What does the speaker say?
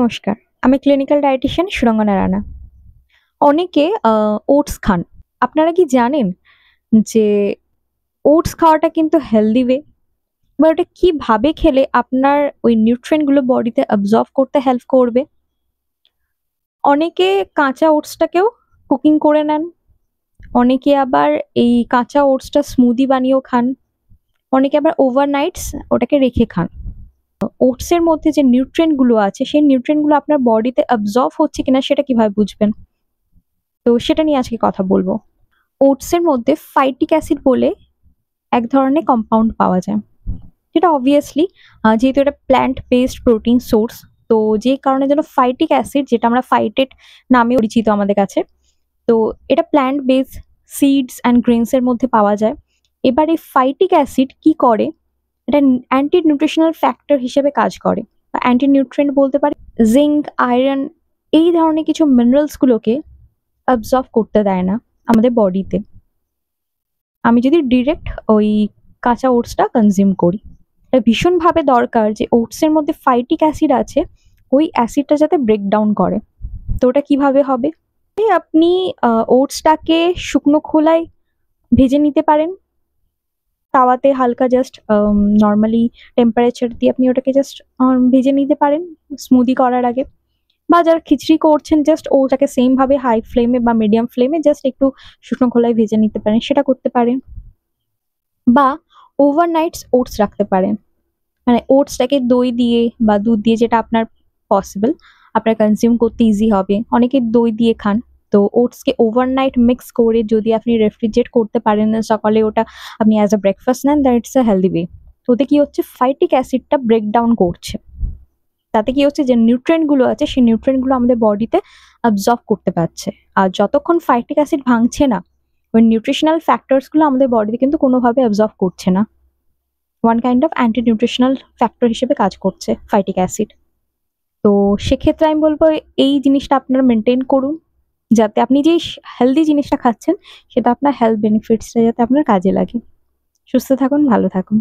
নমস্কার, আমি clinical dietician Surangana Rana. অনেকে ওটস খান। আপনারা কি জানেন যে ওটস খাওয়াটা কিন্তু হেলদি ওয়ে? বা ওটা কিভাবে খেলে আপনার ওই নিউট্রিয়েন্ট গুলো বডিতে অ্যাবজর্ব করতে হেল্প করবে? অনেকে কাঁচা ওটসটাকেও কুকিং করে নেন। অনেকে আবার এই কাঁচা ওটসটা স্মুদি বানিয়েও খান। অনেকে আবার ওভারনাইটস ওটাকে রেখে খান। ওটসের মধ্যে যে নিউট্রিয়েন্ট গুলো আছে সেই নিউট্রিয়েন্ট গুলো আপনার বডিতে অ্যাবজর্ব হচ্ছে কিনা সেটা কিভাবে বুঝবেন? তো সেটা নিয়ে আজকে কথা বলবো। ওটসের মধ্যে ফাইটিক অ্যাসিড বলে এক ধরনের কম্পাউন্ড পাওয়া যায়, যেটা অবভিয়াসলি যেহেতু এটা প্ল্যান্ট বেসড প্রোটিন সোর্স, তো যে কারণে যেন ফাইটিক অ্যাসিড, যেটা আমরা ফাইটেট নামে পরিচিত আমাদের কাছে, তো এটা প্ল্যান্ট বেসড সিডস অ্যান্ড গ্রেনসের মধ্যে পাওয়া যায়। এবার এই ফাইটিক অ্যাসিড কি করে, এটা অ্যান্টি নিউট্রিশনাল ফ্যাক্টর হিসেবে কাজ করে, বা অ্যান্টি নিউট্রিয়েন্ট বলতে পারি। জিঙ্ক, আয়রন, এই ধরনের কিছু মিনারেলসগুলোকে অ্যাবজর্ব করতে দেয় না আমাদের বডিতে, আমি যদি ডিরেক্ট ওই কাঁচা ওটসটা কনজিউম করি। এটা ভীষণভাবে দরকার যে ওটসের মধ্যে ফাইটিক অ্যাসিড আছে, ওই অ্যাসিডটা যাতে ব্রেকডাউন করে। তো ওটা কিভাবে হবে? আপনি ওটসটাকে শুকনো খোলায় ভেজে নিতে পারেন। তাওয়াতে হালকা জাস্ট নর্মালি টেম্পারেচার দিয়ে আপনি ওটাকে জাস্ট ভেজে নিতে পারেন স্মুদি করার আগে। বা যারা খিচড়ি করছেন, জাস্ট ওটাকে সেম ভাবে হাই ফ্লেমে বা মিডিয়াম ফ্লেমে জাস্ট একটু শুকনো খোলায় ভেজে নিতে পারেন, সেটা করতে পারেন। বা ওভারনাইটস ওটস রাখতে পারেন, মানে ওটসটাকে দই দিয়ে বা দুধ দিয়ে, যেটা আপনার পসিবল, আপনার কনজিউম করতে ইজি হবে। অনেকে দই দিয়ে খান, তো ওটসকে ওভারনাইট মিক্স করে যদি আপনি রেফ্রিজারেট করতে পারেন, সকালে ওটা আপনি অ্যাজ আ ব্রেকফাস্ট নেন, that it's a healthy way. তো ওতে কি হচ্ছে, ফাইটিক অ্যাসিডটা ব্রেকডাউন করছে। তাতে কি হচ্ছে, যে নিউট্রিয়েন্ট গুলো আছে সেই নিউট্রিয়েন্ট গুলো আমাদের বডিতে অ্যাবজর্ব করতে পারছে। আর যতক্ষণ ফাইটিক অ্যাসিড ভাঙছে না, ওই নিউট্রিশনাল ফ্যাক্টরস গুলো আমাদের বডিতে কিন্তু কোনোভাবে অ্যাবজর্ব করছে না। One kind of anti nutritional factor হিসেবে কাজ করছে ফাইটিক অ্যাসিড। তো সেক্ষেত্রে আমি বলবো এই জিনিসটা আপনারা মেনটেন করুন, যাতে আপনি যেই হেলদি জিনিসটা খাচ্ছেন সেটা আপনার হেলথ বেনিফিটসটা যাতে আপনার কাজে লাগে। সুস্থ থাকুন, ভালো থাকুন।